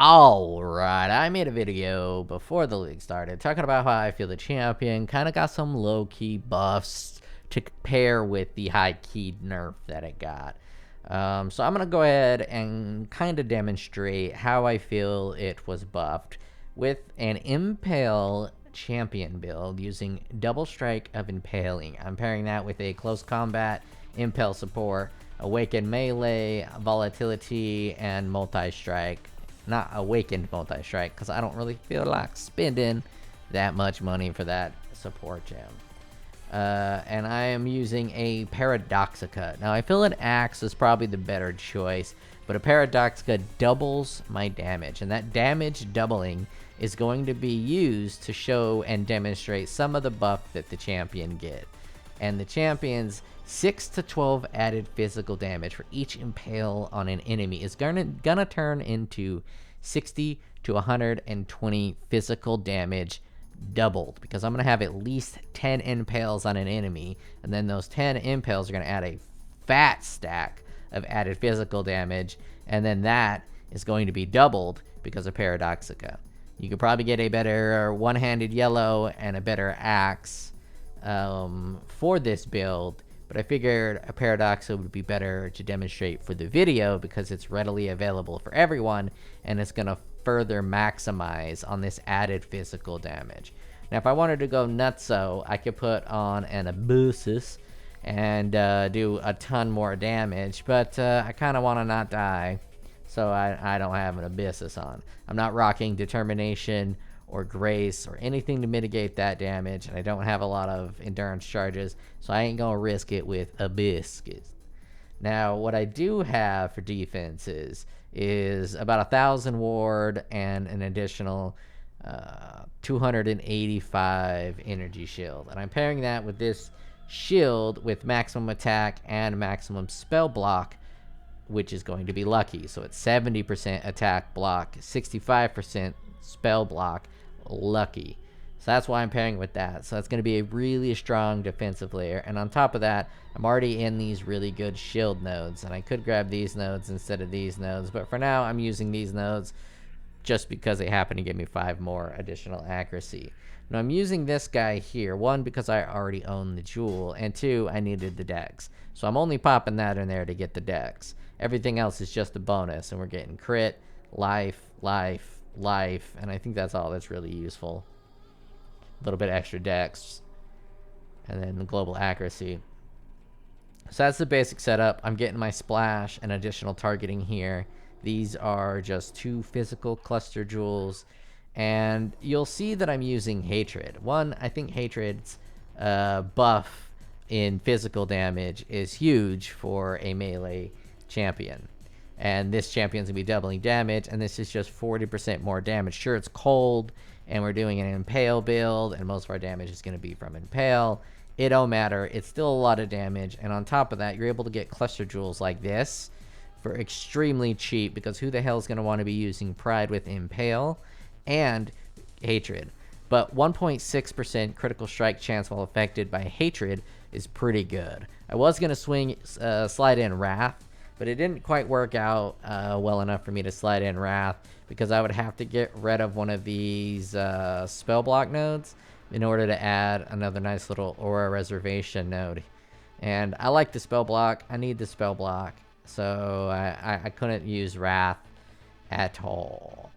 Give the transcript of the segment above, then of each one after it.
Alright, I made a video before the league started talking about how I feel the champion kind of got some low-key buffs to compare with the high-key nerf that it got. So I'm going to go ahead and kind of demonstrate how I feel it was buffed with an Impale champion build using double strike of Impaling. I'm pairing that with a close combat Impale support, awakened melee, volatility, and multi-strike. Not awakened multi-strike, because I don't really feel like spending that much money for that support gem. And I am using a Paradoxica. Now I feel an axe is probably the better choice, but a Paradoxica doubles my damage, and that damage doubling is going to be used to show and demonstrate some of the buff that the champion get. And the champion's 6 to 12 added physical damage for each impale on an enemy is gonna turn into 60 to 120 physical damage doubled, because I'm gonna have at least 10 impales on an enemy, and then those 10 impales are gonna add a fat stack of added physical damage, and then that is going to be doubled because of Paradoxica. You could probably get a better one-handed yellow and a better axe for this build, but I figured a Paradoxa would be better to demonstrate for the video because it's readily available for everyone, and it's going to further maximize on this added physical damage. Now, if I wanted to go nutso, I could put on an Abusis and do a ton more damage, but I kind of want to not die, so I don't have an Abyssus on. I'm not rocking Determination or Grace or anything to mitigate that damage, and I don't have a lot of endurance charges, so I ain't gonna risk it with Abyssus. Now, what I do have for defenses is about 1,000 ward and an additional 285 energy shield, and I'm pairing that with this shield with maximum attack and maximum spell block, which is going to be lucky. So it's 70% attack block, 65% spell block, lucky. So that's why I'm pairing with that. So that's going to be a really strong defensive layer, and on top of that, I'm already in these really good shield nodes, and I could grab these nodes instead of these nodes, but for now I'm using these nodes just because they happen to give me 5 more additional accuracy. Now I'm using this guy here, 1, because I already own the jewel, and 2, I needed the dex, so I'm only popping that in there to get the dex. Everything else is just a bonus, and we're getting crit, life, life, life, and I think that's all that's really useful. A little bit extra dex, and then the global accuracy. So that's the basic setup. I'm getting my splash and additional targeting here. These are just 2 physical cluster jewels, and you'll see that I'm using Hatred. 1, I think Hatred's buff in physical damage is huge for a melee champion, and this champion's gonna be doubling damage, and this is just 40% more damage. Sure, it's cold, and we're doing an Impale build, and most of our damage is going to be from Impale. It don't matter, it's still a lot of damage, and on top of that, you're able to get cluster jewels like this for extremely cheap, because who the hell is going to want to be using Pride with Impale and Hatred? But 1.6% critical strike chance while affected by Hatred is pretty good. I was going to slide in Wrath, but it didn't quite work out well enough for me to slide in Wrath, because I would have to get rid of one of these spell block nodes in order to add another nice little aura reservation node. And I like the spell block. I need the spell block, so I couldn't use Wrath at all.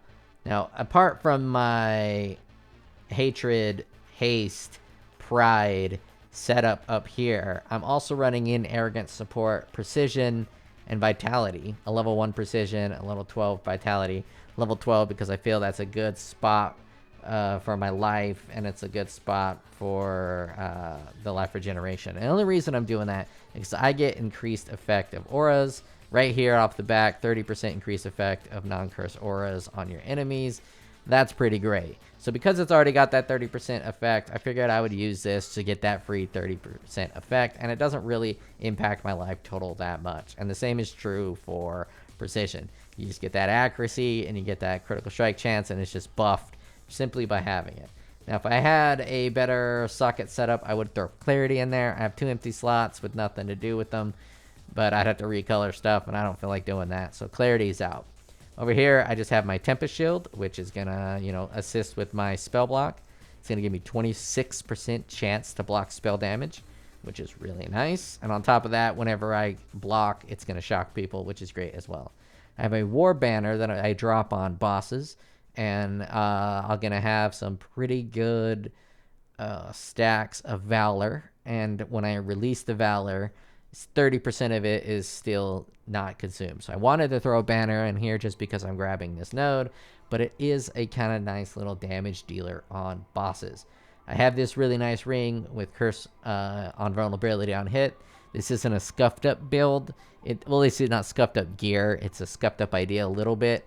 Now, apart from my Hatred, Haste, Pride setup up here, I'm also running in Arrogant Support, Precision, and Vitality. A level 1 Precision, a level 12 Vitality. Level 12 because I feel that's a good spot for my life, and it's a good spot for the life regeneration. And the only reason I'm doing that is I get increased effect of auras right here off the back, 30% increased effect of non-curse auras on your enemies. That's pretty great. So because it's already got that 30% effect, I figured I would use this to get that free 30% effect, and it doesn't really impact my life total that much. And the same is true for Precision. You just get that accuracy, and you get that critical strike chance, and it's just buffed simply by having it. Now, if I had a better socket setup, I would throw Clarity in there. I have 2 empty slots with nothing to do with them, but I'd have to recolor stuff, and I don't feel like doing that, so Clarity's out. Over here, I just have my Tempest Shield, which is gonna, assist with my spell block. It's gonna give me 26% chance to block spell damage, which is really nice. And on top of that, whenever I block, it's gonna shock people, which is great as well. I have a War Banner that I drop on bosses, and I'm gonna have some pretty good stacks of Valor. And when I release the Valor, 30% of it is still not consumed. So I wanted to throw a banner in here just because I'm grabbing this node, but it is a kind of nice little damage dealer on bosses. I have this really nice ring with Curse on vulnerability on hit. This isn't a scuffed up build. Well, it's not scuffed up gear. It's a scuffed up idea a little bit.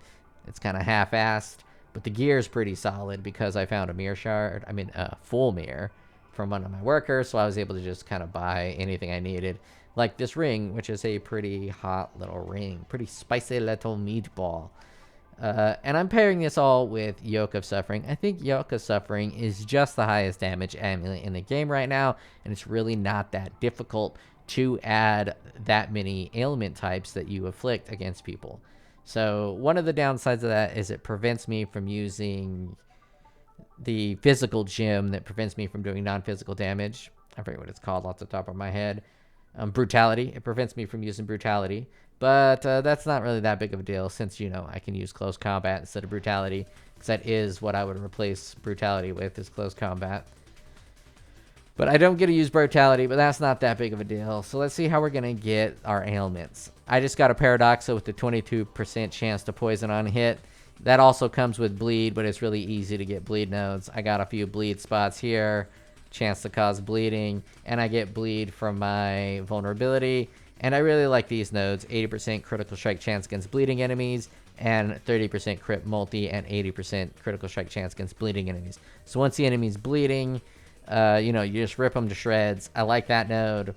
It's kind of half-assed, but the gear is pretty solid because I found a mirror shard. I mean, a full mirror from one of my workers, so I was able to just kind of buy anything I needed. Like this ring, which is a pretty hot little ring. Pretty spicy little meatball. And I'm pairing this all with Yoke of Suffering. I think Yoke of Suffering is just the highest damage amulet in the game right now. And it's really not that difficult to add that many ailment types that you afflict against people. So one of the downsides of that is it prevents me from using the physical gem that prevents me from doing non-physical damage. I forget what it's called off the top of my head. Brutality. It prevents me from using brutality, but that's not really that big of a deal since, I can use close combat instead of brutality, because that is what I would replace brutality with, is close combat. But I don't get to use brutality, but that's not that big of a deal. So let's see how we're going to get our ailments. I just got a Paradoxa with the 22% chance to poison on hit. That also comes with bleed, but it's really easy to get bleed nodes. I got a few bleed spots here. Chance to cause bleeding, and I get bleed from my vulnerability. And I really like these nodes. 80% critical strike chance against bleeding enemies, and 30% crit multi, and 80% critical strike chance against bleeding enemies. So once the enemy's bleeding, you just rip them to shreds. I like that node,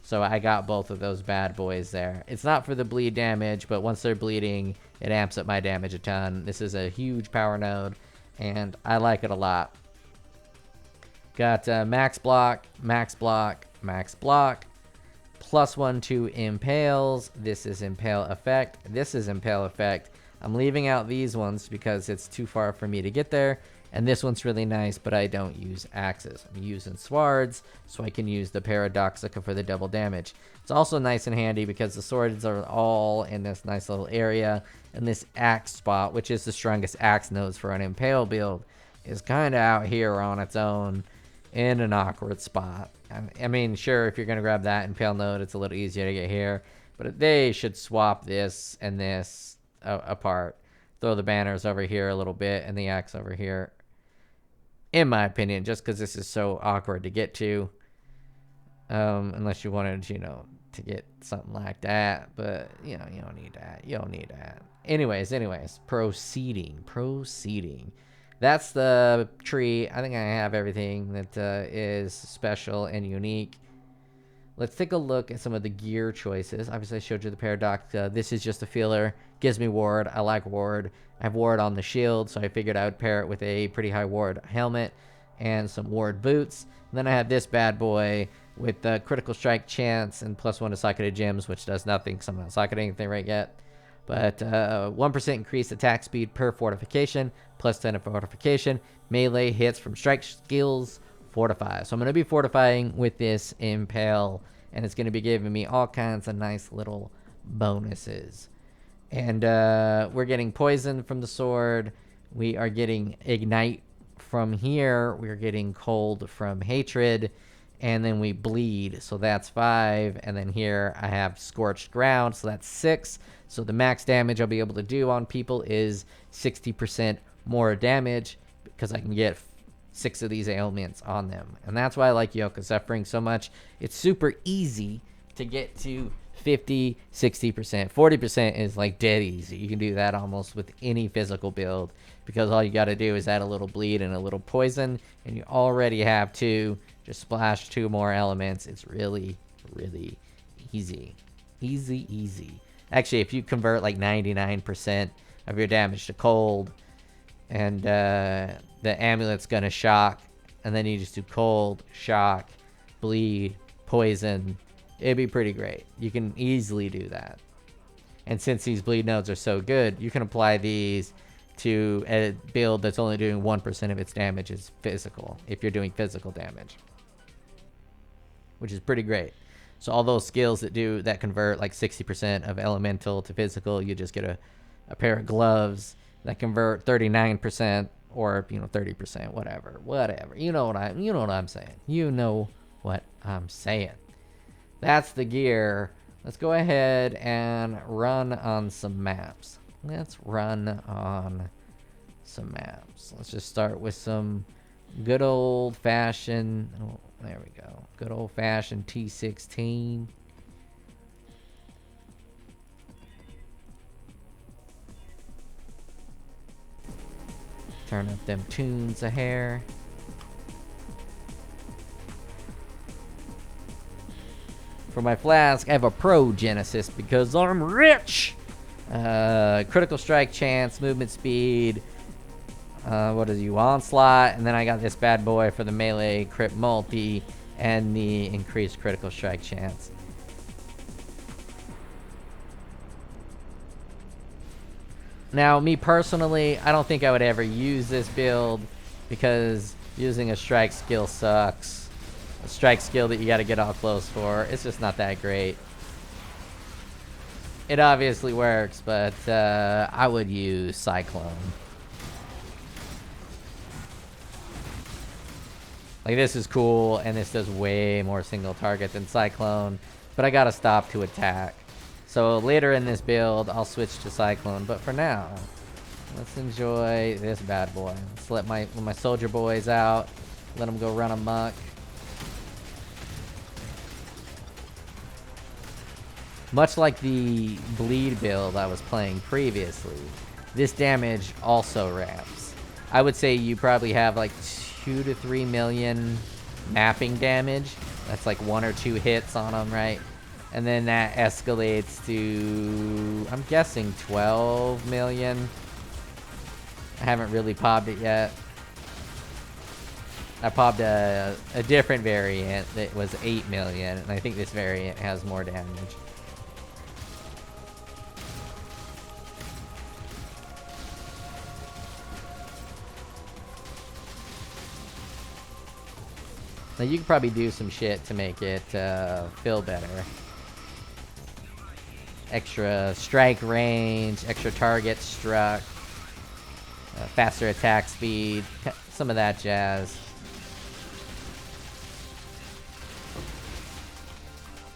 so I got both of those bad boys there. It's not for the bleed damage, but once they're bleeding, it amps up my damage a ton. This is a huge power node, and I like it a lot. Got max block, max block, max block, +1 to impales. This is impale effect. This is impale effect. I'm leaving out these ones because it's too far for me to get there. And this one's really nice, but I don't use axes. I'm using swords, so I can use the Paradoxica for the double damage. It's also nice and handy because the swords are all in this nice little area. And this axe spot, which is the strongest axe nodes for an impale build, is kind of out here on its own in an awkward spot. I mean, sure, if you're going to grab that impale node, it's a little easier to get here. But they should swap this and this apart. Throw the banners over here a little bit and the axe over here. In my opinion, just because this is so awkward to get to. Unless you wanted, to get something like that. But, you don't need that. You don't need that. Anyways. Proceeding. That's the tree. I think I have everything that is special and unique. Let's take a look at some of the gear choices. Obviously, I showed you the Paradox. This is just a filler. Gives me ward. I like ward. I have ward on the shield, so I figured I would pair it with a pretty high ward helmet and some ward boots. And then I have this bad boy with the critical strike chance and +1 to socketed gems, which does nothing because I'm not socketing anything right yet. But 1% increased attack speed per fortification, +10 to fortification. Melee hits from strike skills, fortify. So I'm going to be fortifying with this impale, and it's going to be giving me all kinds of nice little bonuses. And we're getting poison from the sword. We are getting ignite from here. We're getting cold from hatred. And then we bleed, so that's 5. And then here I have scorched ground, so that's 6. So the max damage I'll be able to do on people is 60% more damage because I can get 6 of these ailments on them. And that's why I like Yoke of Suffering so much. It's super easy to get to 50, 60%. 40% is like dead easy. You can do that almost with any physical build because all you got to do is add a little bleed and a little poison, and you already have 2. Just splash 2 more elements. It's really, really easy. Easy. Actually, if you convert like 99% of your damage to cold, and the amulet's going to shock, and then you just do cold, shock, bleed, poison, it'd be pretty great. You can easily do that. And since these bleed nodes are so good, you can apply these to a build that's only doing 1% of its damage is physical, if you're doing physical damage, which is pretty great. So all those skills that convert like 60% of elemental to physical, you just get a pair of gloves that convert 39% or 30%, whatever. You know what I'm saying. You know what I'm saying. That's the gear. Let's go ahead and run on some maps. Let's just start with some good old-fashioned... Oh, there we go. Good old-fashioned T16. Turn up them tunes a hair. For my flask, I have a Pro Genesis because I'm rich! Critical strike chance, movement speed. What is you? Onslaught. And then I got this bad boy for the melee crit multi and the increased critical strike chance. Now, me personally, I don't think I would ever use this build because using a strike skill sucks. A strike skill that you gotta get all close for. It's just not that great. It obviously works, but I would use Cyclone. Like, this is cool, and this does way more single target than Cyclone, but I gotta stop to attack. So later in this build, I'll switch to Cyclone, but for now, let's enjoy this bad boy. Let's let my soldier boys out, let them go run amok. Much like the bleed build I was playing previously, this damage also ramps. I would say you probably have like 2 to 3 million mapping damage. That's like 1 or 2 hits on them, right? And then that escalates to, I'm guessing 12 million. I haven't really popped it yet. I popped a different variant that was 8 million, and I think this variant has more damage. Now you can probably do some shit to make it feel better. Extra strike range, extra target struck, faster attack speed, some of that jazz.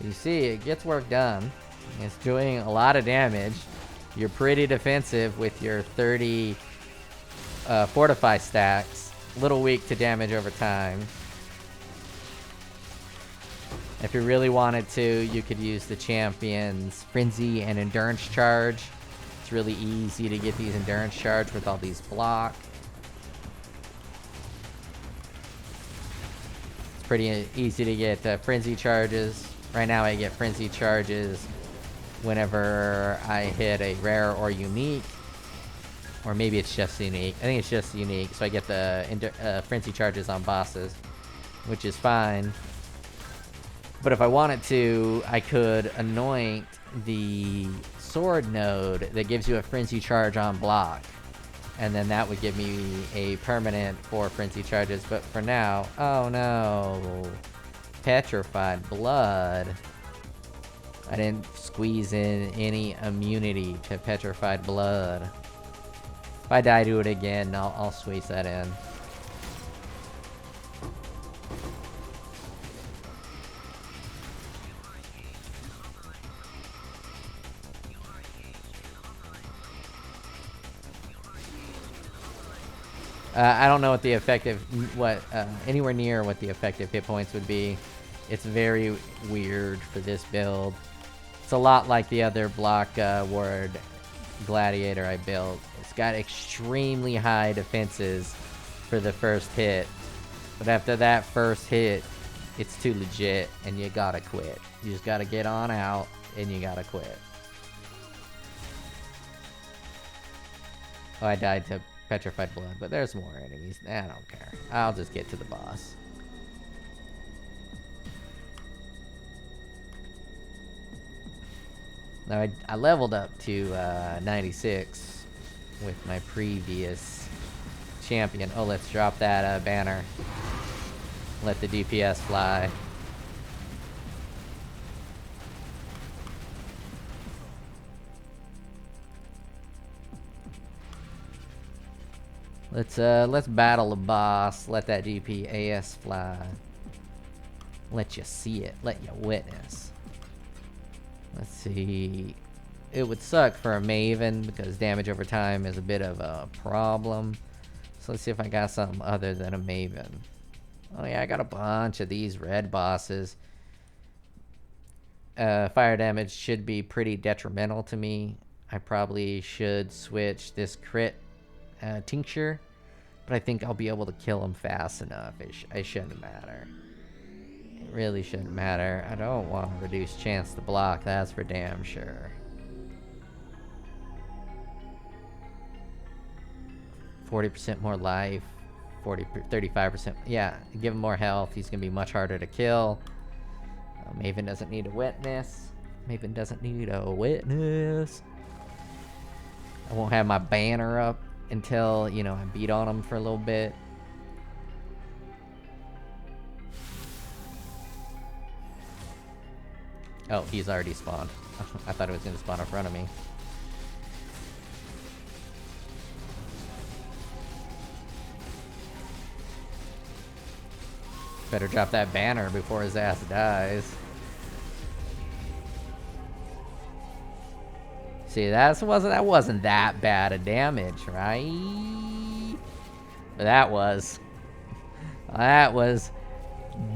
You see, it gets work done. It's doing a lot of damage. You're pretty defensive with your 30 fortify stacks. A little weak to damage over time. If you really wanted to, you could use the champion's Frenzy and Endurance Charge. It's really easy to get these Endurance Charge with all these block. It's pretty easy to get Frenzy Charges. Right now I get Frenzy Charges whenever I hit a rare or unique. Or maybe it's just unique. I think it's just unique. So I get the Frenzy Charges on bosses, which is fine. But if I wanted to, I could anoint the sword node that gives you a Frenzy Charge on block. And then that would give me a permanent 4 Frenzy Charges. But for now, oh no. Petrified Blood. I didn't squeeze in any immunity to Petrified Blood. If I die to it again, I'll squeeze that in. I don't know what the effective, anywhere near what the effective hit points would be. It's very weird for this build. It's a lot like the other block ward gladiator I built. It's got extremely high defenses for the first hit. But after that first hit, it's too legit and you gotta quit. You just gotta get on out and you gotta quit. Oh, I died to Petrified Blood, but there's more enemies. I don't care. I'll just get to the boss. Now I leveled up to 96 with my previous champion. Oh, let's drop that banner. Let the DPS fly. Let's battle a boss. Let that DPS fly. Let you see it. Let you witness. Let's see. It would suck for a Maven because damage over time is a bit of a problem. So let's see if I got something other than a Maven. Oh yeah, I got a bunch of these red bosses. Fire damage should be pretty detrimental to me. I probably should switch this crit tincture, but I think I'll be able to kill him fast enough. It shouldn't matter. It really shouldn't matter. I don't want to reduce chance to block, that's for damn sure. 40% more life, 35%. Yeah, give him more health. He's gonna be much harder to kill. Maven doesn't need a witness. Maven doesn't need a witness. I won't have my banner up until, you know, I beat on him for a little bit. Oh, he's already spawned. I thought it was going to spawn in front of me. Better drop that banner before his ass dies. See, that wasn't that bad a damage, right? But that was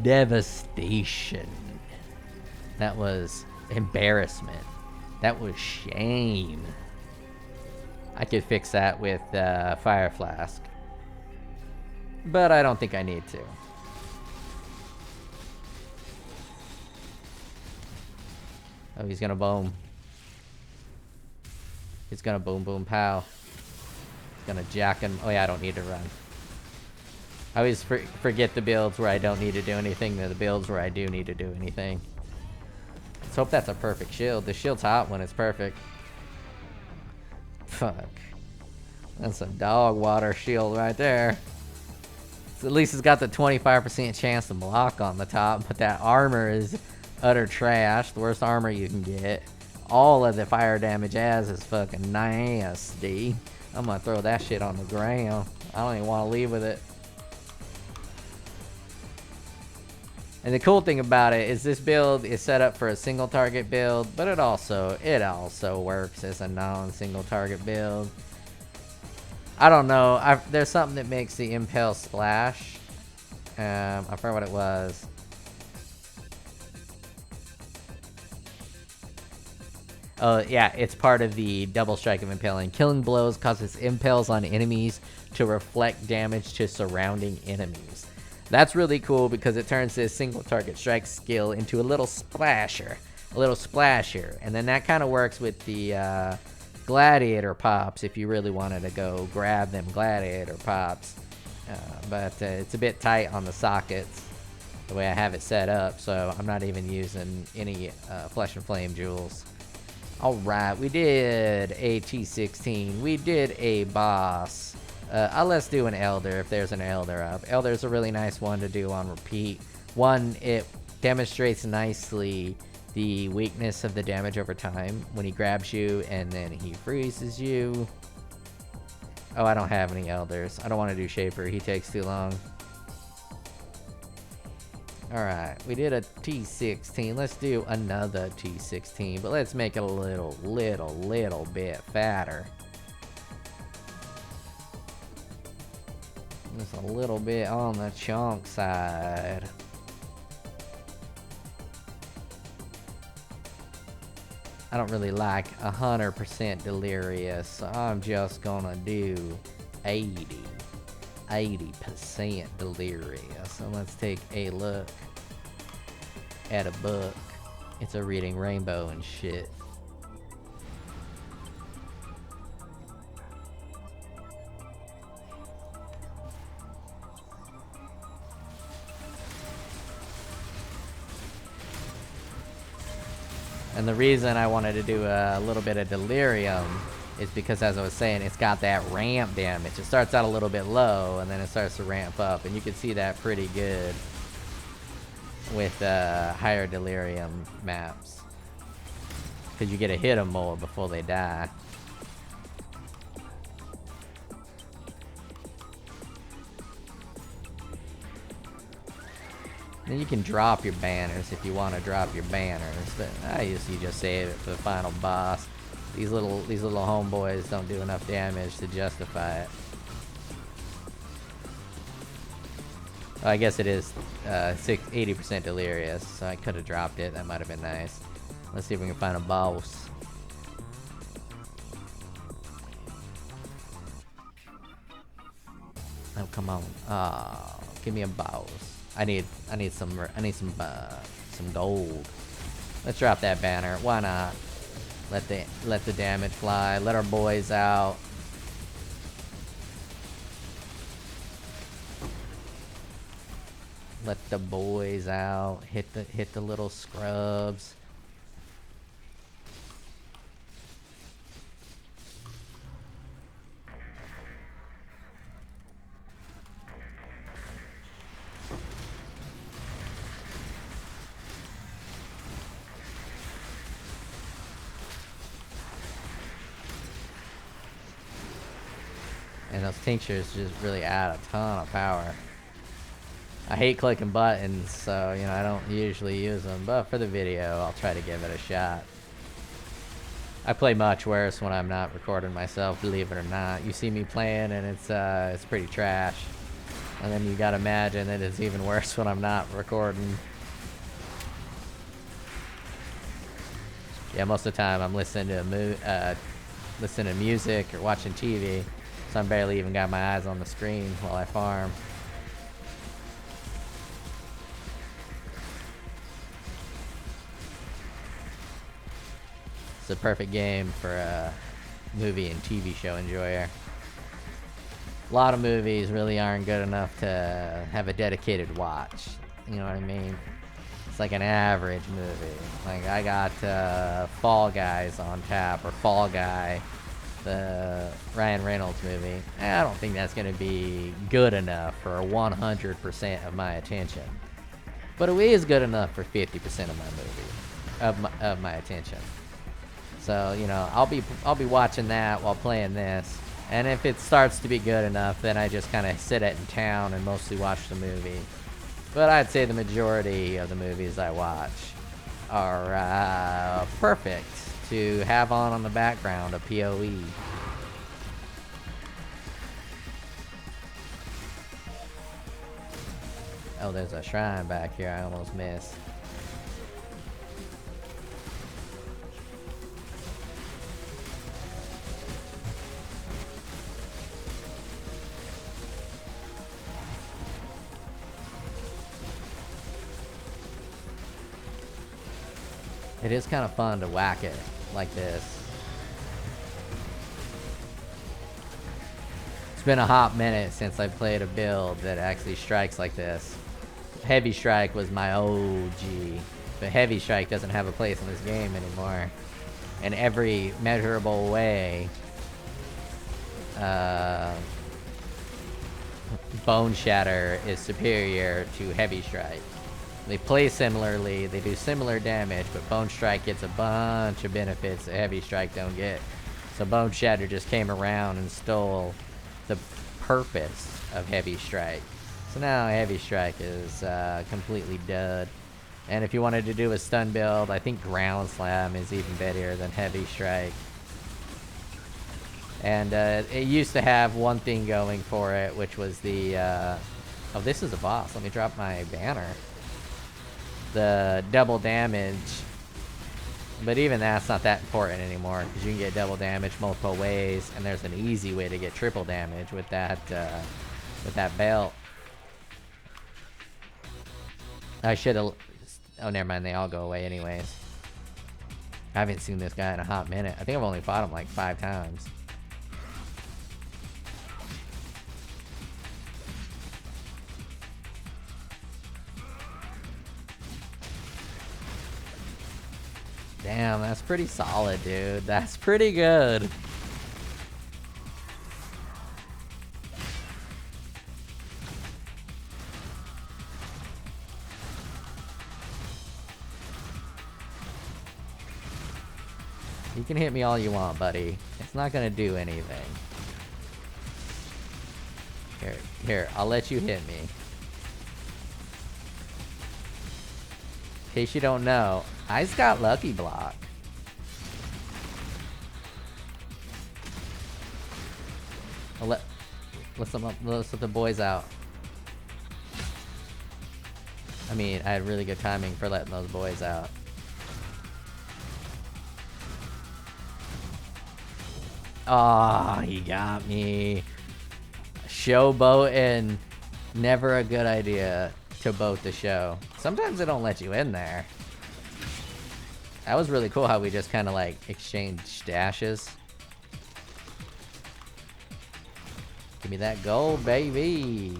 devastation. That was embarrassment. That was shame. I could fix that with Fire Flask, but I don't think I need to. Oh, he's gonna boom. He's gonna boom boom pow. He's gonna jack him. Oh yeah, I don't need to run. I always forget the builds where I don't need to do anything, than the builds where I do need to do anything. Let's hope that's a perfect shield. The shield's hot when it's perfect. Fuck. That's a dog water shield right there. So at least it's got the 25% chance to block on the top, but that armor is utter trash. The worst armor you can get. All of the fire damage has is fucking nasty. I'm gonna throw that shit on the ground. I don't even want to leave with it. And the cool thing about it is this build is set up for a single target build, but it also works as a non-single target build. I don't know. There's something that makes the Impale splash. I forgot what it was. Oh, yeah, it's part of the double strike of Impaling. Killing blows causes impales on enemies to reflect damage to surrounding enemies. That's really cool because it turns this single target strike skill into a little splasher. And then that kind of works with the gladiator pops if you really wanted to go grab them gladiator pops. But it's a bit tight on the sockets the way I have it set up, so I'm not even using any Flesh and Flame jewels. Alright, we did a T16. We did a boss. Let's do an Elder if there's an Elder up. Elder's a really nice one to do on repeat. One, it demonstrates nicely the weakness of the damage over time when he grabs you and then he freezes you. Oh, I don't have any Elders. I don't want to do Shaper. He takes too long. Alright, we did a T16. Let's do another T16, but let's make it a little bit fatter. Just a little bit on the chunk side. I don't really like 100% delirious, so I'm just gonna do 80% delirious. So let's take a look at a book. It's a reading rainbow and shit. And the reason I wanted to do a little bit of delirium is because, as I was saying, it's got that ramp damage. It starts out a little bit low, and then it starts to ramp up, and you can see that pretty good with higher delirium maps. Because you get to hit them more before they die. Then you can drop your banners if you want to drop your banners, but I usually just save it for the final boss. These little homeboys don't do enough damage to justify it. Oh, I guess it is 80% delirious, so I could have dropped it. That might have been nice. Let's see if we can find a boss. Oh, come on. Oh, give me a boss. I need some gold. Let's drop that banner. Why not? Let the damage fly. Let our boys out. Let the boys out. Hit the little scrubs. And those tinctures just really add a ton of power. I hate clicking buttons, so, you know, I don't usually use them, but for the video, I'll try to give it a shot. I play much worse when I'm not recording myself, believe it or not. You see me playing and it's pretty trash. And then you gotta imagine that it's even worse when I'm not recording. Yeah, most of the time I'm listening to music or watching TV. So I'm barely even got my eyes on the screen while I farm. It's a perfect game for a movie and TV show enjoyer. A lot of movies really aren't good enough to have a dedicated watch. You know what I mean? It's like an average movie. Like I got Fall Guys on tap, or Fall Guy, the Ryan Reynolds movie. I don't think that's going to be good enough for 100% of my attention, but it is good enough for 50% of my movie, of my attention. So, you know, I'll be watching that while playing this, and if it starts to be good enough, then I just kind of sit it in town and mostly watch the movie. But I'd say the majority of the movies I watch are perfect to have on the background of POE. Oh, there's a shrine back here I almost missed. It is kind of fun to whack it like this. It's been a hot minute since I played a build that actually strikes like this. Heavy Strike was my OG, but Heavy Strike doesn't have a place in this game anymore. In every measurable way, Bone Shatter is superior to Heavy Strike. They play similarly, they do similar damage, but Bone Strike gets a bunch of benefits that Heavy Strike don't get. So Bone Shatter just came around and stole the purpose of Heavy Strike. So now Heavy Strike is completely dud. And if you wanted to do a stun build, I think Ground Slam is even better than Heavy Strike. And it used to have one thing going for it, which was the... oh, this is a boss. Let me drop my banner. The double damage, but even that's not that important anymore because you can get double damage multiple ways, and there's an easy way to get triple damage with that belt. I should have. Oh, never mind. They all go away anyways. I haven't seen this guy in a hot minute. I think I've only fought him like 5 times. Damn, that's pretty solid, dude. That's pretty good. You can hit me all you want, buddy. It's not gonna do anything. Here, I'll let you hit me. In case you don't know, I just got lucky block. Let's let the boys out. I mean, I had really good timing for letting those boys out. Oh, he got me. Showboating. Never a good idea to boat the show. Sometimes they don't let you in there. That was really cool how we just kind of like exchanged dashes. Give me that gold, baby.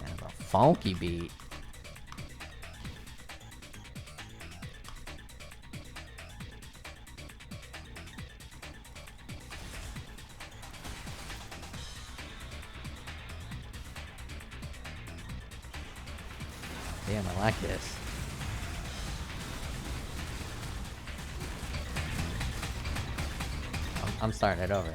Man, a funky beat. Damn, I like this. I'm starting it over.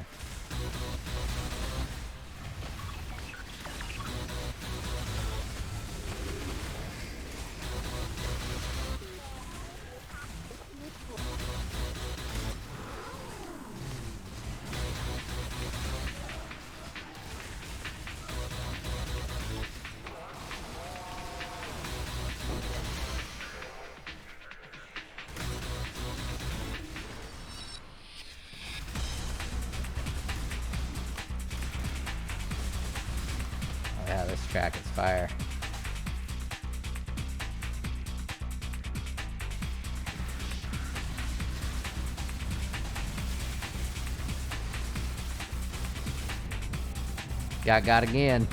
Yeah, this track is fire. Got again.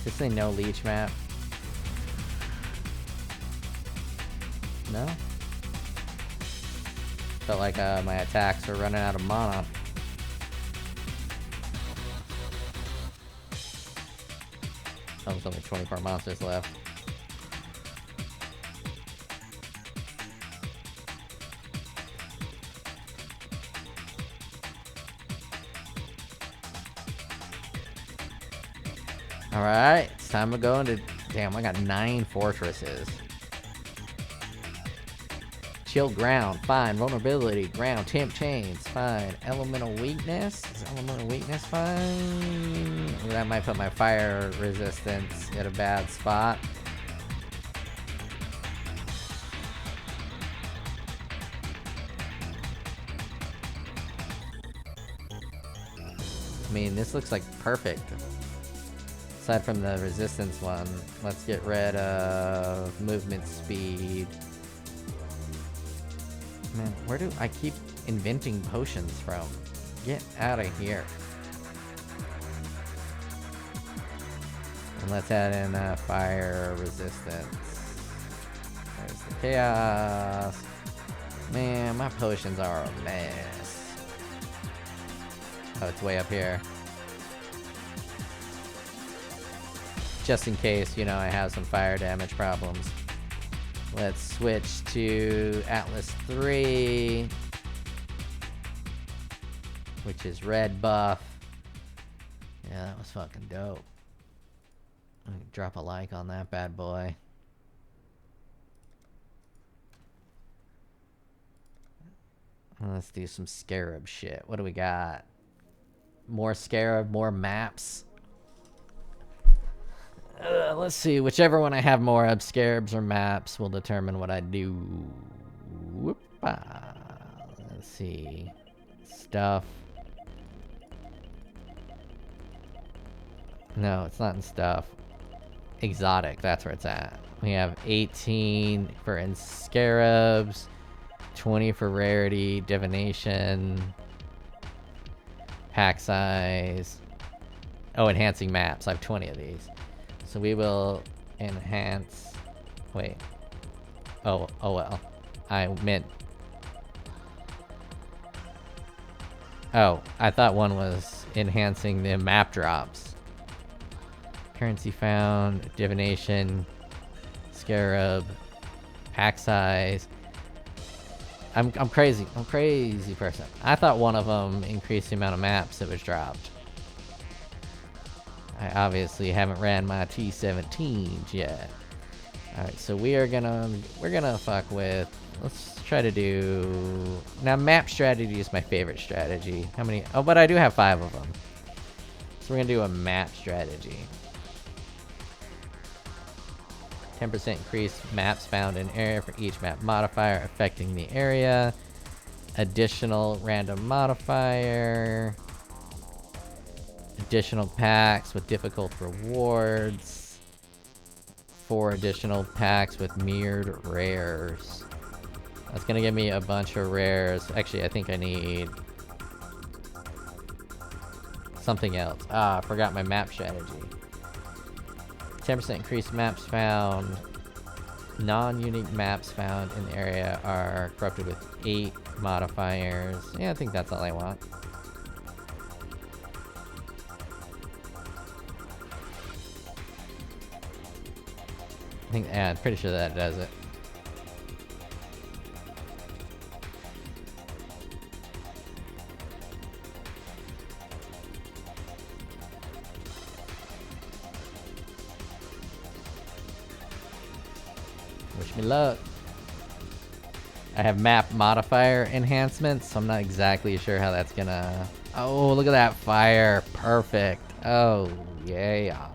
This ain't no leech map. No? Felt like my attacks were running out of mana. Oh, there's only 24 monsters left. Alright, it's time to go into... Damn, I got 9 fortresses. Chill ground, fine. Vulnerability, ground. Temp chains, fine. Elemental weakness? Is elemental weakness fine? Ooh, that might put my fire resistance at a bad spot. I mean, this looks like perfect. Aside from the resistance one, let's get rid of movement speed. Man, where do I keep inventing potions from? Get out of here. And let's add in fire resistance. There's the chaos. Man, my potions are a mess. Oh, it's way up here. Just in case, you know, I have some fire damage problems. Let's switch to Atlas 3, which is red buff. Yeah, that was fucking dope. Drop a like on that bad boy. Let's do some scarab shit. What do we got? more Scarab, more maps. Let's see. Whichever one I have more of, Scarabs or maps, will determine what I do. Whoop-ah. Let's see. Stuff. No, it's not in stuff. Exotic, that's where it's at. We have 18 for Scarabs, 20 for rarity, divination, pack size. Oh, enhancing maps. I have 20 of these. So we will enhance. Wait. Oh well. I meant. Oh, I thought one was enhancing the map drops. Currency found, divination, Scarab, pack size. I'm crazy. I'm a crazy person. I thought one of them increased the amount of maps that was dropped. I obviously haven't ran my T17s yet. Alright, so we're gonna fuck with, let's try to do, now map strategy is my favorite strategy. How many? Oh, but I do have 5 of them. So we're gonna do a map strategy. 10% increase maps found in area for each map modifier affecting the area. Additional random modifier. Additional packs with difficult rewards. 4 additional packs with mirrored rares. That's gonna give me a bunch of rares. Actually, I think I need something else. Ah, I forgot my map strategy. 10% increased maps found. Non-unique maps found in the area are corrupted with 8 modifiers. Yeah, I think that's all I want. Yeah, I'm pretty sure that does it. Wish me luck. I have map modifier enhancements, so I'm not exactly sure how that's gonna... Oh, look at that fire. Perfect. Oh, yeah.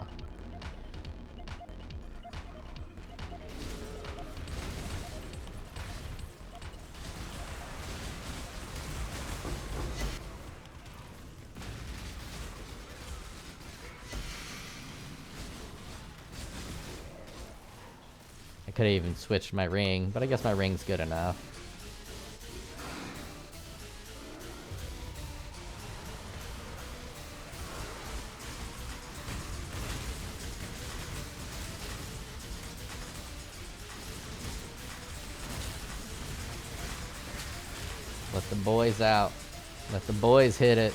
I could have even switched my ring, but I guess my ring's good enough. Let the boys out. Let the boys hit it.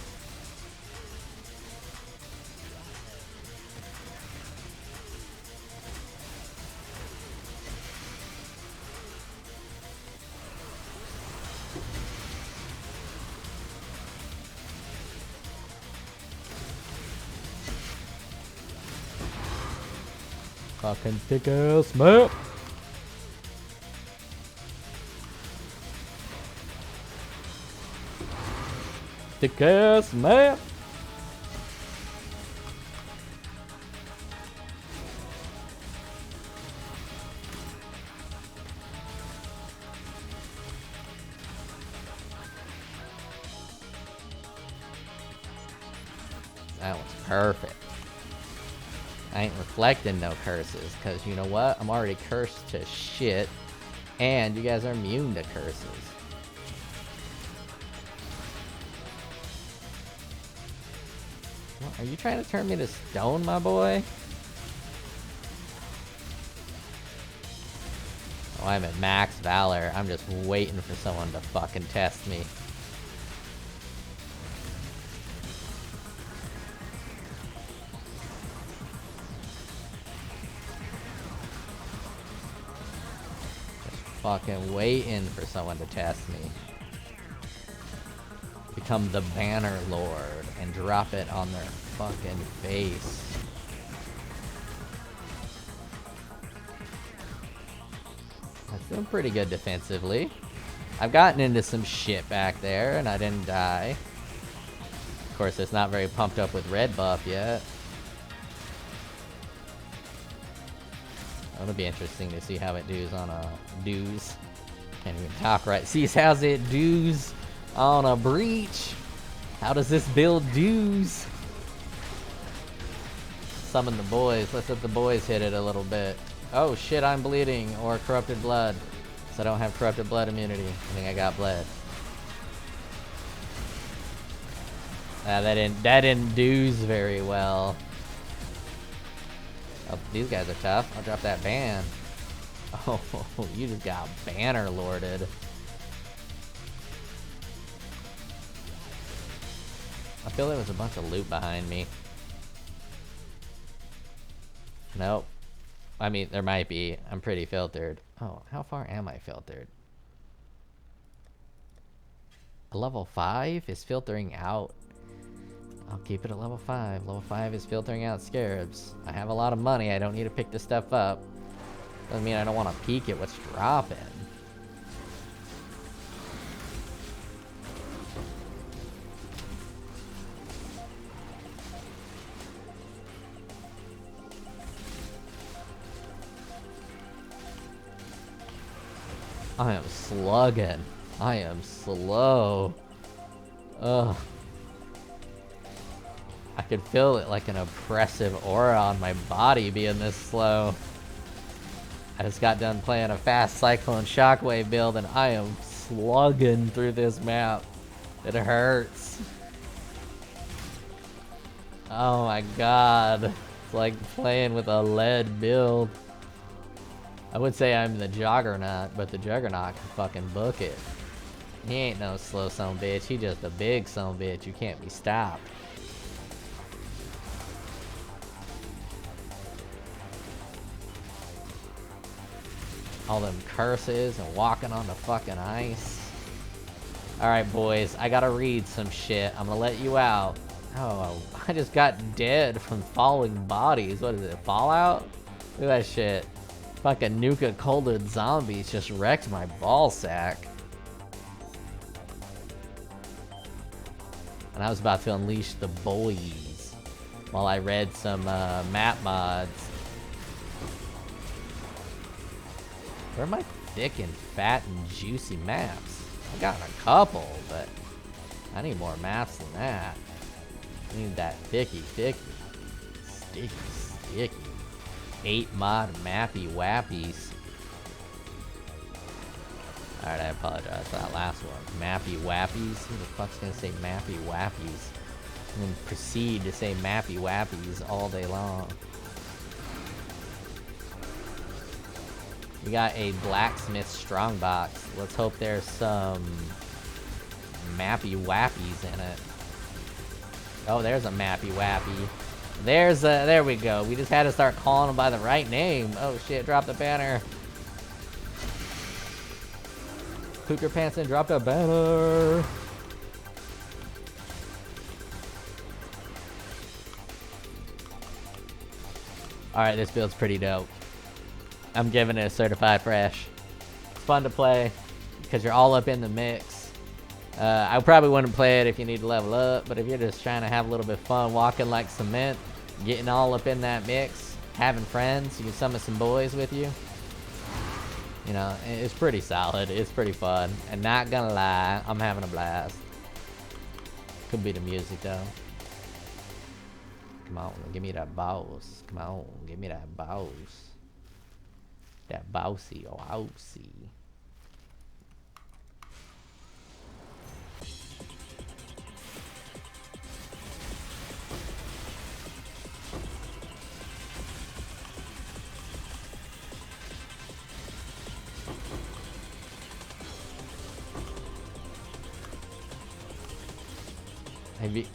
Fucking thick ass map. Thick ass map. That was perfect. I ain't reflecting no curses, because you know what? I'm already cursed to shit, and you guys are immune to curses. What, are you trying to turn me to stone, my boy? Oh, I'm at max valor. I'm just waiting for someone to fucking test me. Fucking waiting for someone to test me. Become the Banner Lord and drop it on their fucking face. That's doing pretty good defensively. I've gotten into some shit back there and I didn't die. Of course, it's not very pumped up with red buff yet. It'll be interesting to see how it does on a dues. Can't even talk right. See, how's it does on a breach? How does this build does? Summon the boys. Let's let the boys hit it a little bit. Oh shit, I'm bleeding. Or corrupted blood. So I don't have corrupted blood immunity. I think I got bled. That didn't do's very well. Oh, these guys are tough. I'll drop that ban. Oh, you just got banner lorded. I feel there was a bunch of loot behind me. Nope. I mean, there might be. I'm pretty filtered. Oh, how far am I filtered? A level 5 is filtering out. I'll keep it at level 5. Level 5 is filtering out scarabs. I have a lot of money. I don't need to pick this stuff up. Doesn't mean I don't want to peek at what's dropping. I am slugging. I am slow. Ugh. I could feel it like an oppressive aura on my body being this slow. I just got done playing a fast Cyclone Shockwave build and I am slugging through this map. It hurts. Oh my god. It's like playing with a lead build. I would say I'm the Juggernaut, but the Juggernaut can fucking book it. He ain't no slow son bitch. He just a big son bitch. You can't be stopped. All them curses and walking on the fucking ice. Alright, boys. I gotta read some shit. I'm gonna let you out. Oh, I just got dead from falling bodies. What is it? Fallout? Look at that shit. Fucking nuka-cola zombies just wrecked my ball sack. And I was about to unleash the boys while I read some map mods. Where are my thick and fat and juicy maps? I got a couple, but I need more maps than that. I need that thicky, sticky. 8 mod mappy wappies. Alright, I apologize for that last one. Mappy wappies? Who the fuck's gonna say mappy wappies? And then proceed to say mappy wappies all day long. We got a blacksmith strongbox. Let's hope there's some mappy wappies in it. Oh, there's a mappy wappy. There we go. We just had to start calling them by the right name. Oh shit, drop the banner. Poop your pants and drop the banner. Alright, this build's pretty dope. I'm giving it a certified fresh. It's fun to play because you're all up in the mix. I probably wouldn't play it if you need to level up, but if you're just trying to have a little bit of fun, walking like cement, getting all up in that mix, having friends, you can summon some boys with you. You know, it's pretty solid. It's pretty fun. And not gonna lie, I'm having a blast. Could be the music though. Come on, give me that boss. Come on, give me that boss. That bossy, oh, bossy. Have you,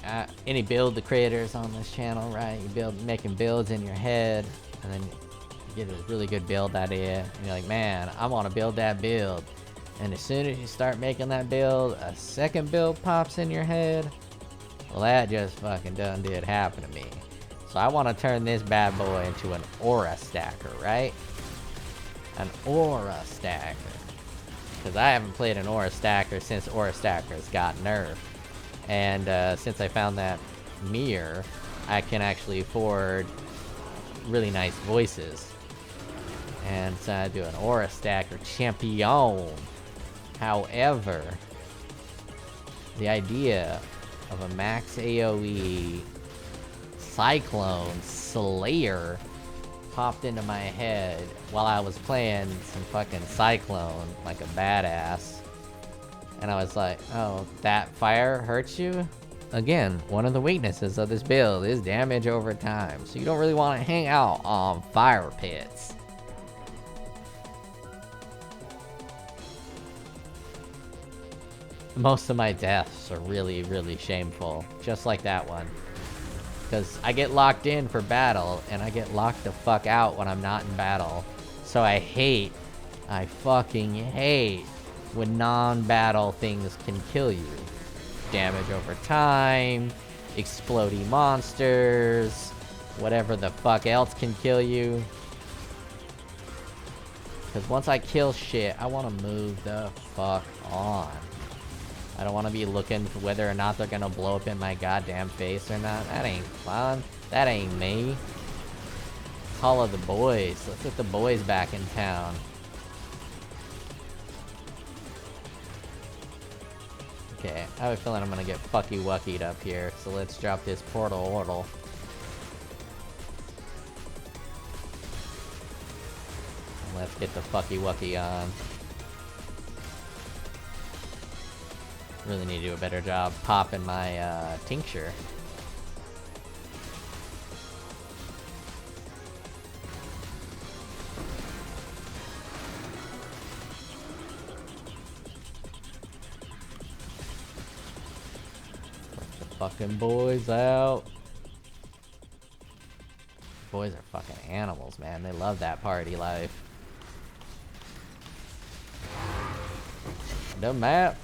any build the creators on this channel, right? You making builds in your head, and then you get a really good build idea, and you're like, man, I want to build that build. And as soon as you start making that build, a second build pops in your head. Well, that just fucking done did happen to me. So I want to turn this bad boy into an aura stacker, right? An aura stacker. Because I haven't played an aura stacker since aura stackers got nerfed. And since I found that mirror, I can actually afford really nice voices. And so I do an aura stacker champion. However, the idea of a max AoE Cyclone Slayer popped into my head while I was playing some fucking Cyclone like a badass. And I was like, oh, that fire hurts you? Again, one of the weaknesses of this build is damage over time, so you don't really want to hang out on fire pits. Most of my deaths are really, really shameful, just like that one. Because I get locked in for battle, and I get locked the fuck out when I'm not in battle. So I fucking hate when non-battle things can kill you. Damage over time, exploding monsters, whatever the fuck else can kill you. Because once I kill shit, I want to move the fuck on. I don't want to be looking for whether or not they're gonna blow up in my goddamn face or not. That ain't fun. That ain't me. Call of the boys. Let's get the boys back in town. Okay, I have a feeling I'm gonna get fucky-wuckied up here, so let's drop this portal ortal. And let's get the fucky-wucky on. Really need to do a better job popping my tincture. Let the fucking boys out. Boys are fucking animals, man. They love that party life. The map.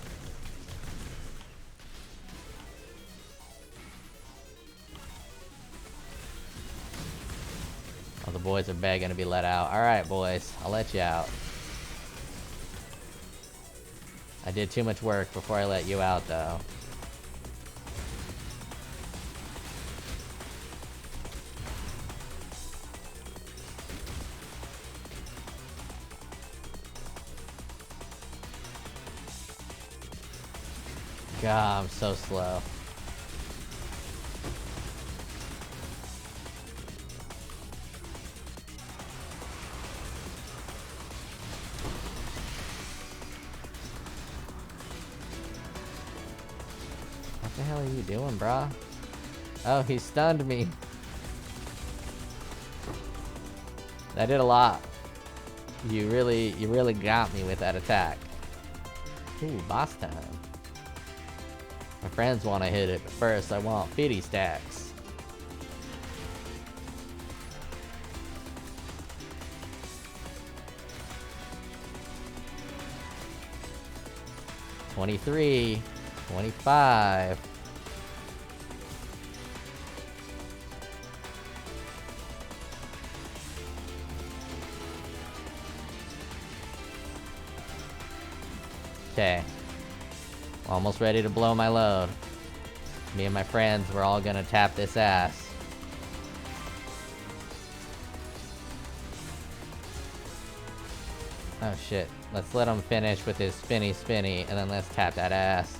Oh, the boys are begging to be let out. Alright, boys. I'll let you out. I did too much work before I let you out, though. God, I'm so slow. What the hell are you doing, brah? Oh, he stunned me. That did a lot. You really got me with that attack. Ooh, boss time. My friends want to hit it, but first I want 50 stacks. $23, $25. Okay. Almost ready to blow my load. Me and my friends, we're all gonna tap this ass. Oh shit. Let's let him finish with his spinny, and then let's tap that ass.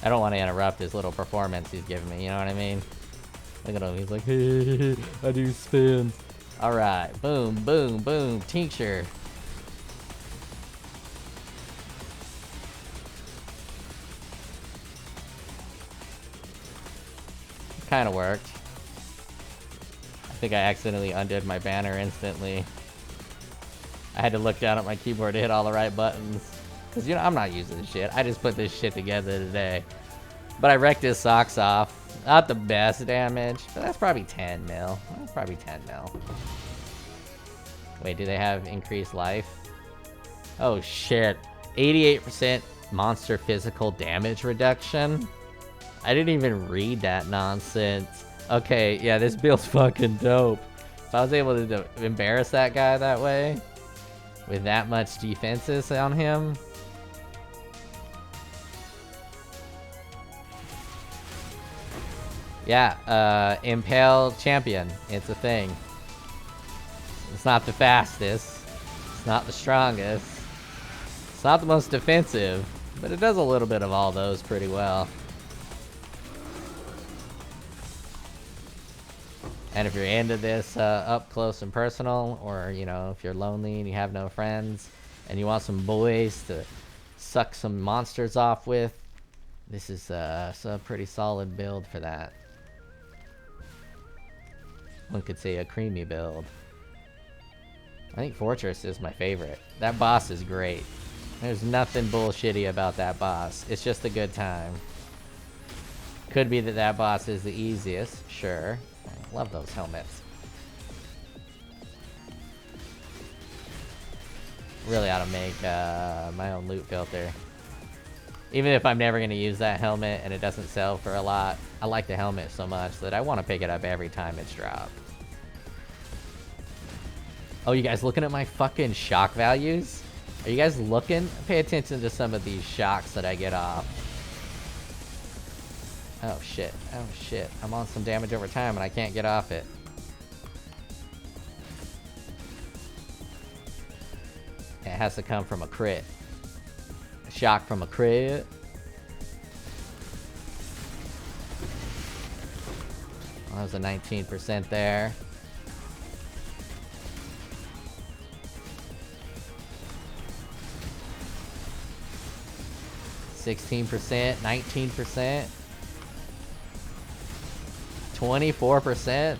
I don't want to interrupt his little performance he's giving me, you know what I mean? Look at him, he's like, hey, I do spins. Alright, boom, boom, boom, tincture. Kinda worked. I think I accidentally undid my banner instantly. I had to look down at my keyboard to hit all the right buttons. Cause you know, I'm not using this shit. I just put this shit together today. But I wrecked his socks off. Not the best damage, but that's probably 10 mil. That's probably 10 mil. Wait, do they have increased life? Oh shit. 88% monster physical damage reduction? I didn't even read that nonsense. Okay, yeah, this build's fucking dope. If I was able to embarrass that guy that way, with that much defenses on him. Yeah, Impale champion. It's a thing. It's not the fastest. It's not the strongest. It's not the most defensive, but it does a little bit of all those pretty well. And if you're into this up close and personal, or, you know, if you're lonely and you have no friends, and you want some boys to suck some monsters off with, this is a pretty solid build for that. One could say a creamy build. I think Fortress is my favorite. That boss is great. There's nothing bullshitty about that boss. It's just a good time. Could be that that boss is the easiest, sure. I love those helmets. Really ought to make my own loot filter. Even if I'm never going to use that helmet and it doesn't sell for a lot, I like the helmet so much that I want to pick it up every time it's dropped. Oh, you guys looking at my fucking shock values? Are you guys looking? Pay attention to some of these shocks that I get off. Oh shit, oh shit. I'm on some damage over time and I can't get off it. It has to come from a crit. A shock from a crit. Well, that was a 19% there. $16%, 19%, 24%.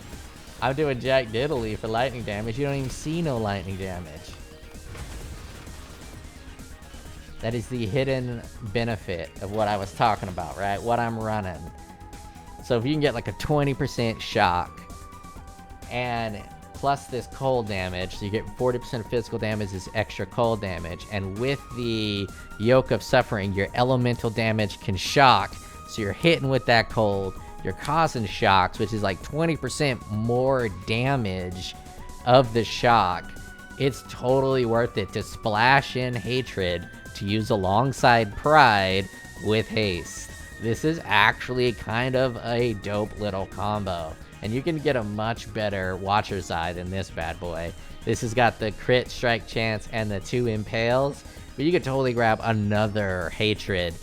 I'm doing jack diddly for lightning damage. You don't even see no lightning damage. That is the hidden benefit of what I was talking about, right? What I'm running. So if you can get like a 20% shock and plus this cold damage, so you get 40% of physical damage is extra cold damage, and with the Yoke of Suffering, your elemental damage can shock, so you're hitting with that cold, you're causing shocks, which is like 20% more damage of the shock. It's totally worth it to splash in Hatred to use alongside Pride with Haste. This is actually kind of a dope little combo. And you can get a much better Watcher's Eye than this bad boy. This has got the crit strike chance and the 2 impales. But you could totally grab another Hatred,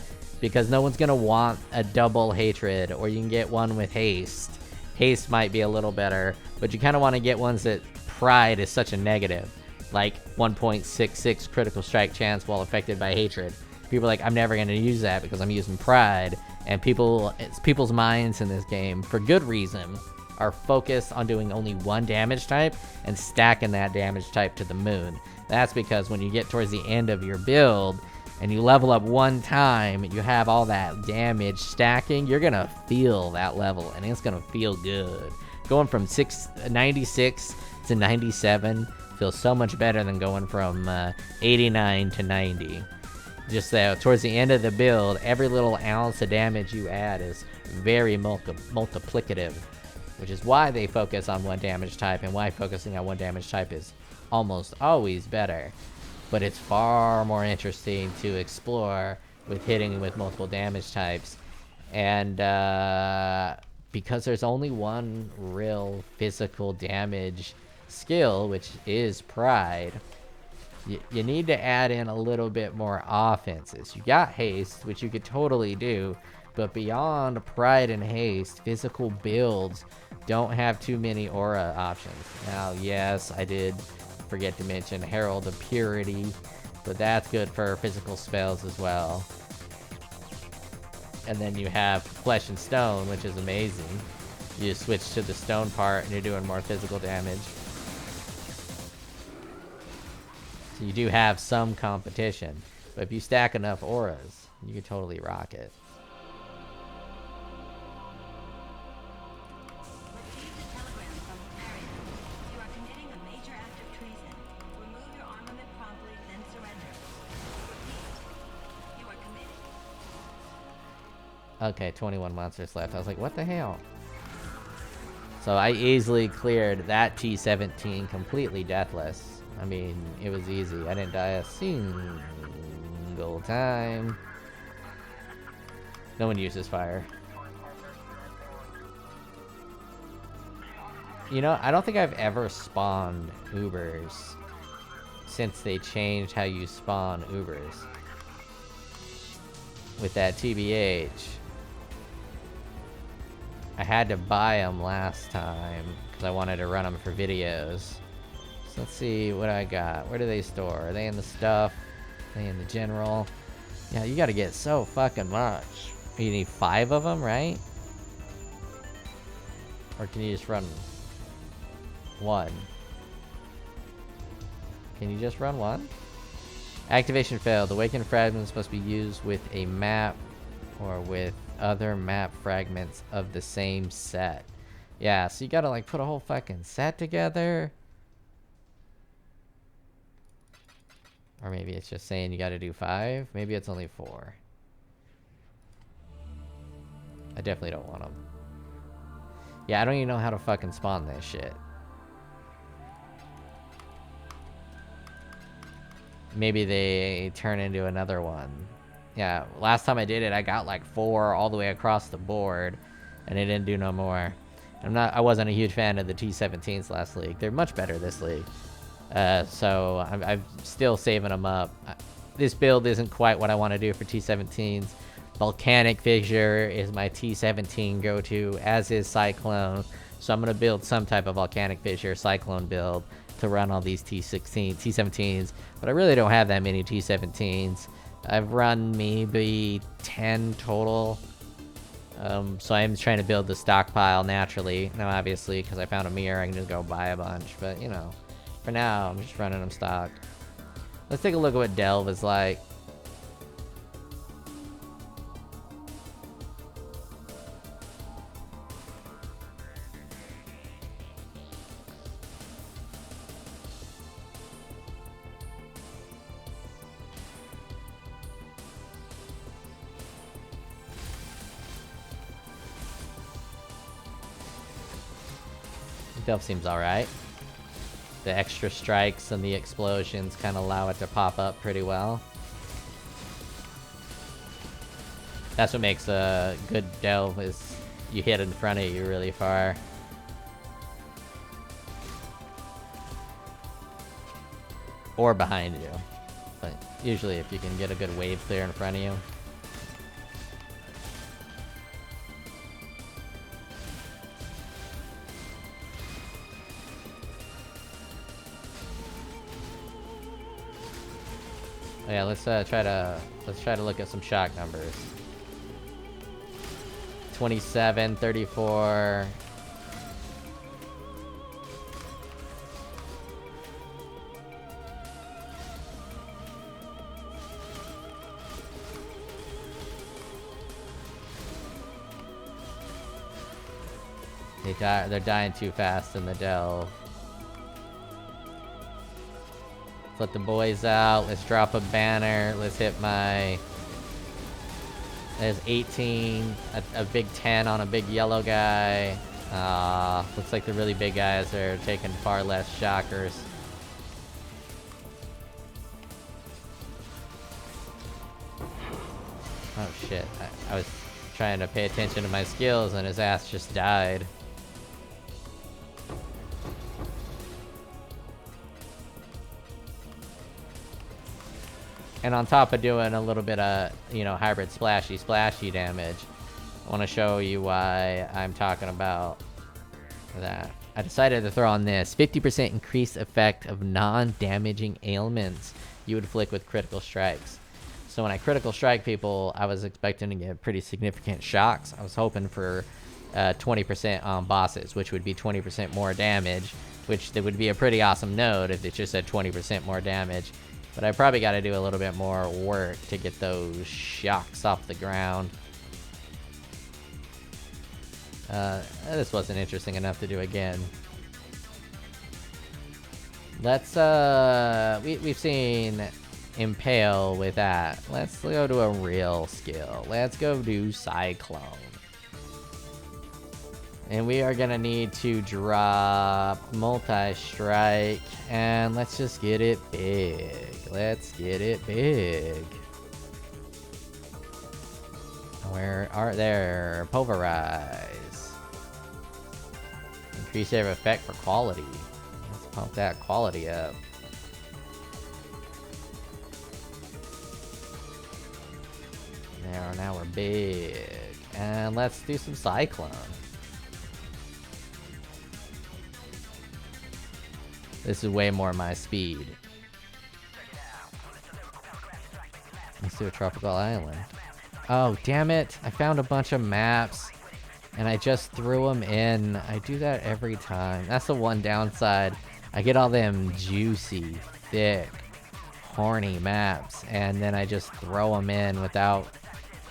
because no one's going to want a double Hatred, or you can get one with Haste. Haste might be a little better, but you kind of want to get ones that Pride is such a negative. Like 1.66 critical strike chance while affected by Hatred. People are like, I'm never going to use that because I'm using Pride. And people's minds in this game, for good reason, are focused on doing only one damage type and stacking that damage type to the moon. That's because when you get towards the end of your build and you level up one time, you have all that damage stacking, you're gonna feel that level and it's gonna feel good. Going from 96 to 97 feels so much better than going from 89 to 90. Just towards the end of the build, every little ounce of damage you add is very multiplicative, which is why they focus on one damage type, and why focusing on one damage type is almost always better. But it's far more interesting to explore with hitting with multiple damage types. And because there's only one real physical damage skill, which is Pride, you need to add in a little bit more offenses. You got Haste, which you could totally do, but beyond Pride and Haste, physical builds don't have too many aura options. Now, yes, I did forget to mention Herald of Purity, but that's good for physical spells as well. And then you have Flesh and Stone, which is amazing. You switch to the stone part and you're doing more physical damage. So you do have some competition, but if you stack enough auras, you can totally rock it. Okay, 21 monsters left. I was like, what the hell? So I easily cleared that T-17 completely deathless. I mean, it was easy. I didn't die a single time. No one uses fire. You know, I don't think I've ever spawned Ubers since they changed how you spawn Ubers. With that TBH. I had to buy them last time because I wanted to run them for videos. So let's see what I got. Where do they store? Are they in the stuff? Are they in the general? Yeah, you gotta get so fucking much. You need 5 of them, right? Or can you just run 1? Can you just run 1? Activation failed. Awakened fragments must be used with a map or with other map fragments of the same set. Yeah, so you gotta like put a whole fucking set together. Or maybe it's just saying you gotta do 5. Maybe it's only 4. I definitely don't want them. Yeah, I don't even know how to fucking spawn this shit. Maybe they turn into another one. Yeah, last time I did it, I got like 4 all the way across the board, and it didn't do no more. I wasn't a huge fan of the T17s last league. They're much better this league. So I'm still saving them up. This build isn't quite what I want to do for T17s. Volcanic Fissure is my T17 go-to, as is Cyclone. So I'm going to build some type of Volcanic Fissure Cyclone build to run all these T17s. But I really don't have that many T17s. I've run maybe 10 total. So I'm trying to build the stockpile naturally. Now, obviously, because I found a mirror, I can just go buy a bunch. But, you know, for now, I'm just running them stock. Let's take a look at what Delve is like. Delve seems alright. The extra strikes and the explosions kind of allow it to pop up pretty well. That's what makes a good Delve, is you hit in front of you really far. Or behind you. But usually if you can get a good wave clear in front of you. Oh yeah, let's try to look at some shock numbers. 27, 34. They're dying too fast in the Delve. Let's let the boys out. Let's drop a banner. Let's hit my... There's 18. A big 10 on a big yellow guy. Looks like the really big guys are taking far less shockers. Oh shit. I was trying to pay attention to my skills and his ass just died. And on top of doing a little bit of, you know, hybrid splashy damage, I want to show you why I'm talking about that. I decided to throw on this 50% increased effect of non-damaging ailments you would inflict with critical strikes. So when I critical strike people, I was expecting to get pretty significant shocks. I was hoping for 20% on bosses, which would be 20% more damage, which would be a pretty awesome node if it just said 20% more damage. But I probably got to do a little bit more work to get those shocks off the ground. This wasn't interesting enough to do again. Let's, we've seen Impale with that. Let's go to a real skill. Let's go do Cyclone. And we are gonna need to drop multi-strike, and let's just get it big. Let's get it big. Where are there? Pulverize. Increase area of effect for quality. Let's pump that quality up. There, now we're big. And let's do some Cyclone. This is way more my speed. Let's do a tropical island. Oh, damn it. I found a bunch of maps and I just threw them in. I do that every time. That's the one downside. I get all them juicy, thick, horny maps and then I just throw them in without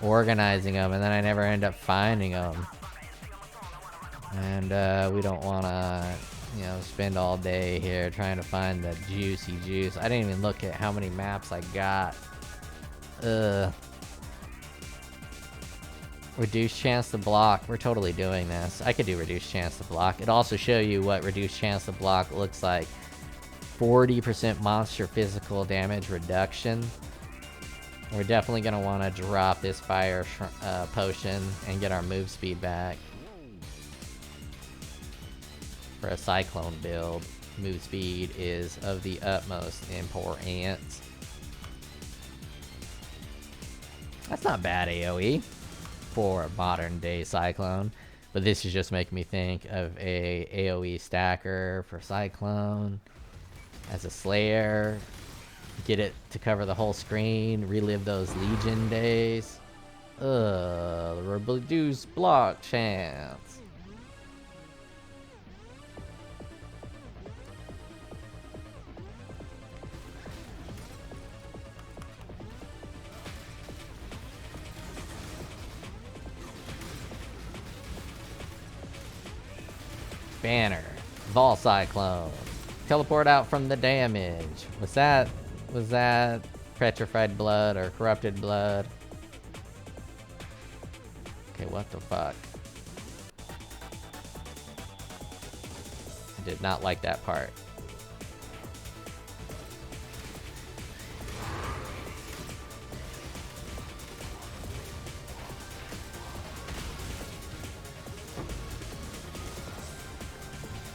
organizing them, and then I never end up finding them. And we don't want to, you know, spend all day here trying to find the juicy juice. I didn't even look at how many maps I got. Reduced chance to block. We're totally doing this. I could do reduced chance to block. It'll also show you what reduced chance to block looks like. 40% monster physical damage reduction. We're definitely going to want to drop this fire potion and get our move speed back. For a Cyclone build, move speed is of the utmost importance. That's not bad AoE for a modern day Cyclone, but this is just making me think of a AoE stacker for Cyclone as a Slayer. Get it to cover the whole screen, relive those Legion days. Reduce block chance. Banner. Vol Cyclone. Teleport out from the damage. Was that petrified blood or corrupted blood? Okay, what the fuck? I did not like that part.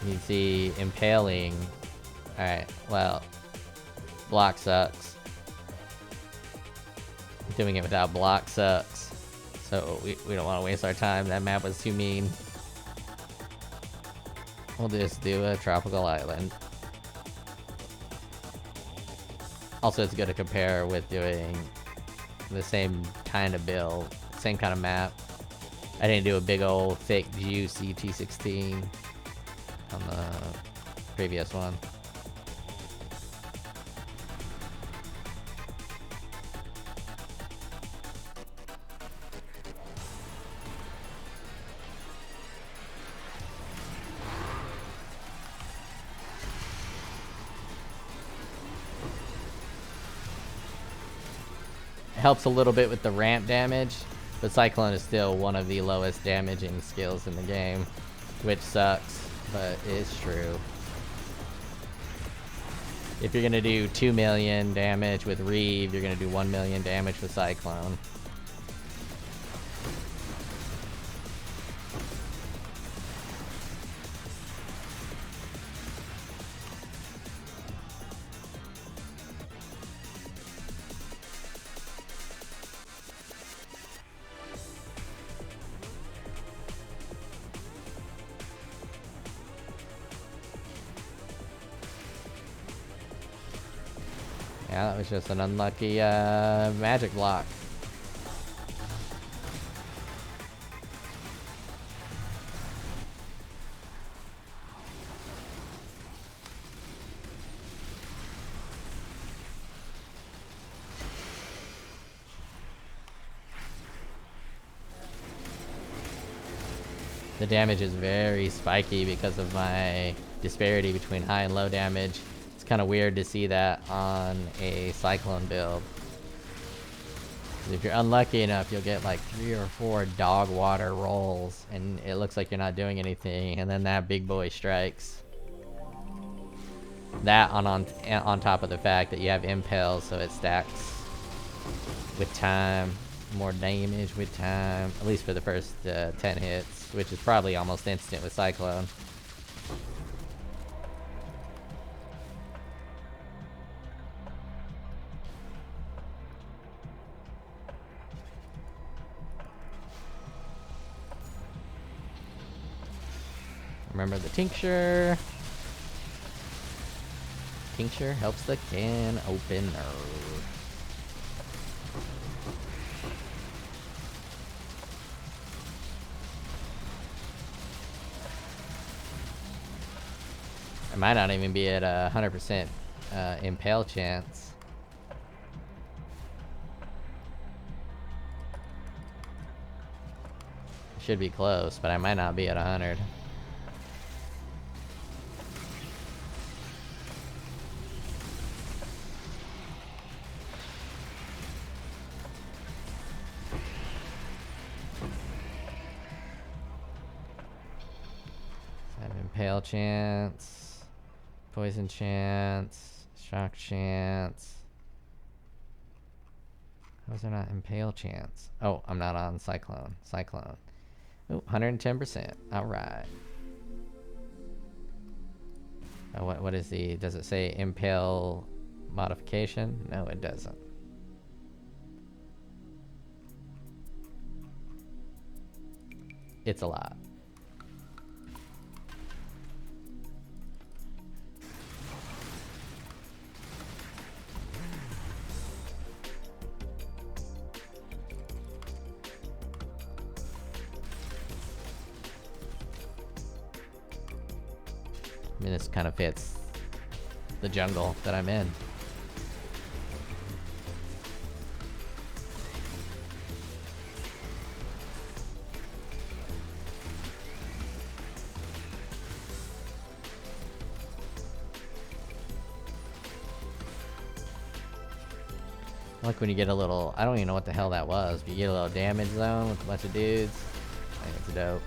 You see Impaling. Alright, well, block sucks. Doing it without block sucks. So we don't want to waste our time. That map was too mean. We'll just do a tropical island. Also, it's good to compare with doing the same kind of build, same kind of map. I didn't do a big old thick juicy T16 on the previous one. It helps a little bit with the ramp damage, but Cyclone is still one of the lowest damaging skills in the game, which sucks, but it's true. If you're gonna do 2 million damage with Reeve, you're gonna do 1 million damage with Cyclone. Yeah, that was just an unlucky magic block. The damage is very spiky because of my disparity between high and low damage. It's kind of weird to see that on a Cyclone build. If you're unlucky enough, you'll get like 3 or 4 dog water rolls, and it looks like you're not doing anything, and then that big boy strikes. That on top of the fact that you have impale, so it stacks with time, more damage with time, at least for the first 10 hits, which is probably almost instant with Cyclone. Remember the tincture. Tincture helps the can opener. I might not even be at 100% impale chance. Should be close, but I might not be at 100. Impale chance, poison chance, shock chance. How's there not impale chance? Oh, I'm not on Cyclone. Cyclone. Oh, 110%. Alright. Oh, what is the... Does it say impale modification? No, it doesn't. It's a lot. I mean, this kind of fits the jungle that I'm in. I like when you get a little... I don't even know what the hell that was, but you get a little damage zone with a bunch of dudes. I think it's dope.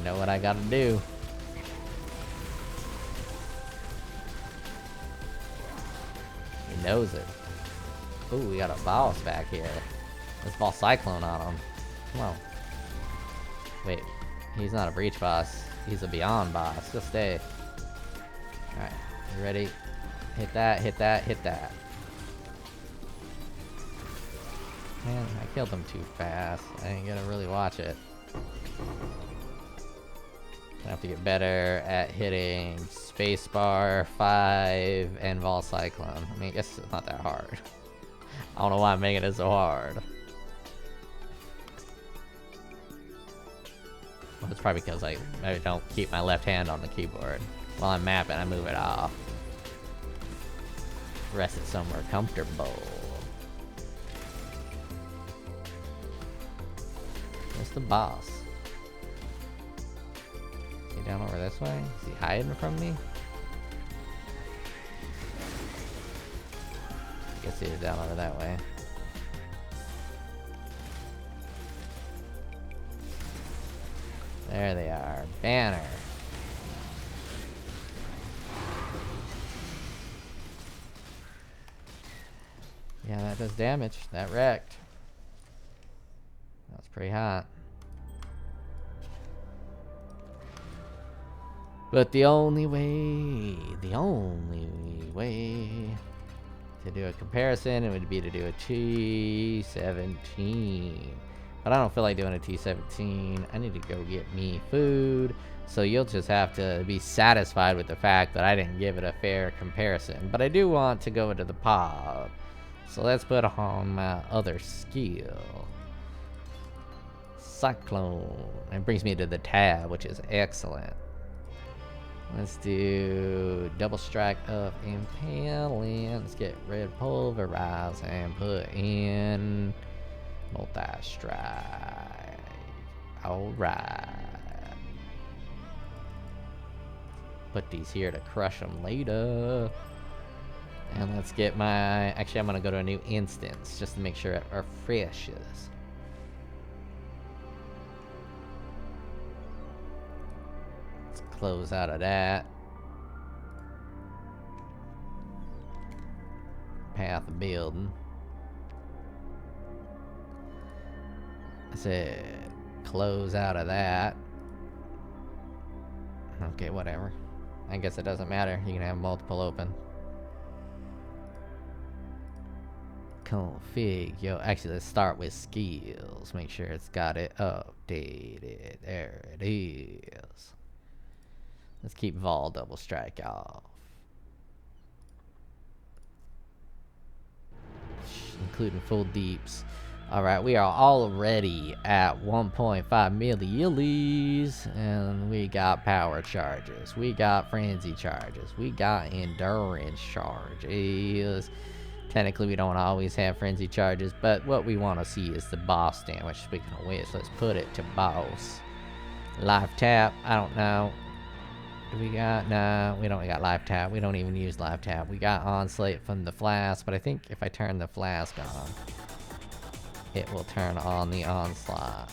Know what I gotta do. He knows it. Ooh, we got a boss back here. Let's ball Cyclone on him. Come on. Wait, he's not a breach boss. He's a beyond boss. Just stay. Alright, you ready? Hit that, hit that, hit that. Man, I killed him too fast. I ain't gonna really watch it. I have to get better at hitting spacebar 5 and Vol Cyclone. I mean, I guess it's not that hard. I don't know why I'm making it so hard. Well, it's probably because I don't keep my left hand on the keyboard. While I'm mapping, I move it off. Rest it somewhere comfortable. Where's the boss? Down over this way? Is he hiding from me? I guess he's down over that way. There they are. Banner. Yeah, that does damage. That wrecked. That's pretty hot. But the only way to do a comparison, it would be to do a T17. But I don't feel like doing a T17. I need to go get me food. So you'll just have to be satisfied with the fact that I didn't give it a fair comparison. But I do want to go into the pub. So let's put on my other skill. Cyclone. It brings me to the tab, which is excellent. Let's do double strike of Impaling. Let's get red pulverize and put in multi-strike. Alright. Put these here to crush them later. And let's get my... Actually, I'm going to go to a new instance just to make sure it refreshes. Let's close out of that. Path of building. I said close out of that. Okay, whatever. I guess it doesn't matter. You can have multiple open. Config. Yo, actually, let's start with skills. Make sure it's got it updated. There it is. Let's keep Vol double strike off. Including full deeps. Alright, we are already at 1.5 milli, and we got power charges. We got frenzy charges. We got endurance charges. Technically, we don't always have frenzy charges, but what we want to see is the boss damage. Speaking of which, let's put it to boss. Life tap, I don't know. Do we got... Nah, we don't got life tap. We don't even use life tap. We got onslaught from the flask, but I think if I turn the flask on, it will turn on the onslaught.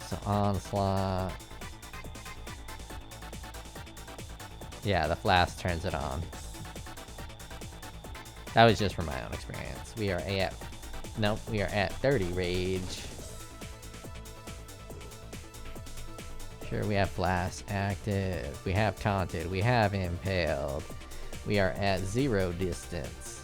So onslaught. Yeah, the flask turns it on. That was just from my own experience. We are at... Nope, we are at 30 rage. Sure, we have flask active. We have taunted. We have impaled. We are at 0 distance.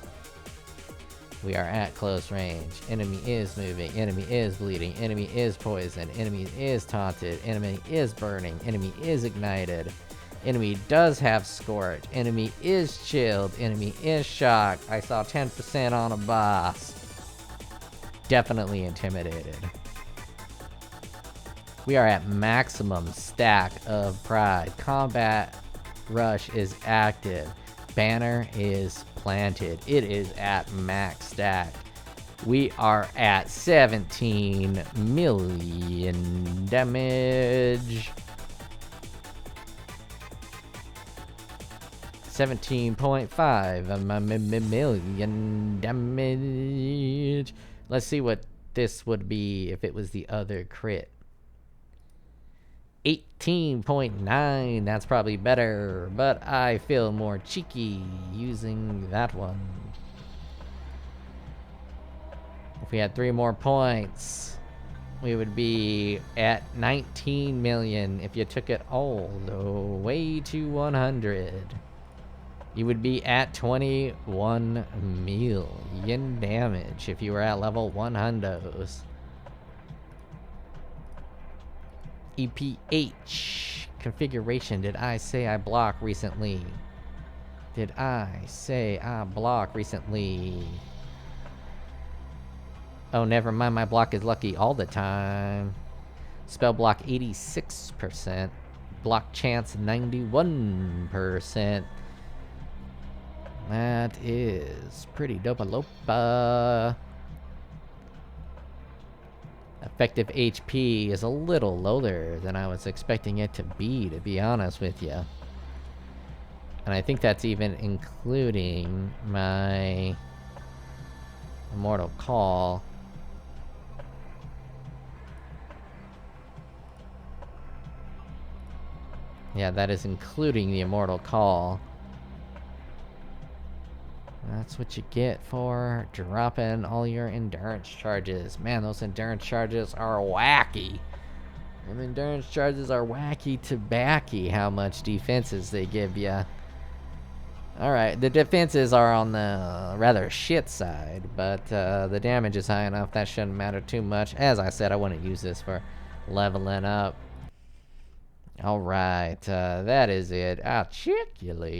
We are at close range. Enemy is moving. Enemy is bleeding. Enemy is poisoned. Enemy is taunted. Enemy is burning. Enemy is ignited. Enemy does have scorch. Enemy is chilled. Enemy is shocked. I saw 10% on a boss. Definitely intimidated. We are at maximum stack of pride. Combat rush is active. Banner is planted. It is at max stack. We are at 17 million damage. 17.5 million damage. Let's see what this would be if it was the other crit. 18.9, that's probably better, but I feel more cheeky using that one. If we had 3 more points, we would be at 19 million. If you took it all the way to 100, you would be at 21 million damage if you were at level 100. EPH configuration. Did I say I block recently? Did I say I block recently? Oh, never mind. My block is lucky all the time. Spell block 86%. Block chance 91%. That is pretty dope-a-lopa. Effective HP is a little lower than I was expecting it to be honest with you. And I think that's even including my Immortal Call. Yeah, that is including the Immortal Call. That's what you get for dropping all your endurance charges. Man, those endurance charges are wacky. Them endurance charges are wacky tobacky how much defenses they give ya. Alright, the defenses are on the rather shit side, but the damage is high enough. That shouldn't matter too much. As I said, I want to use this for leveling up. Alright, that is it. I'll check you later.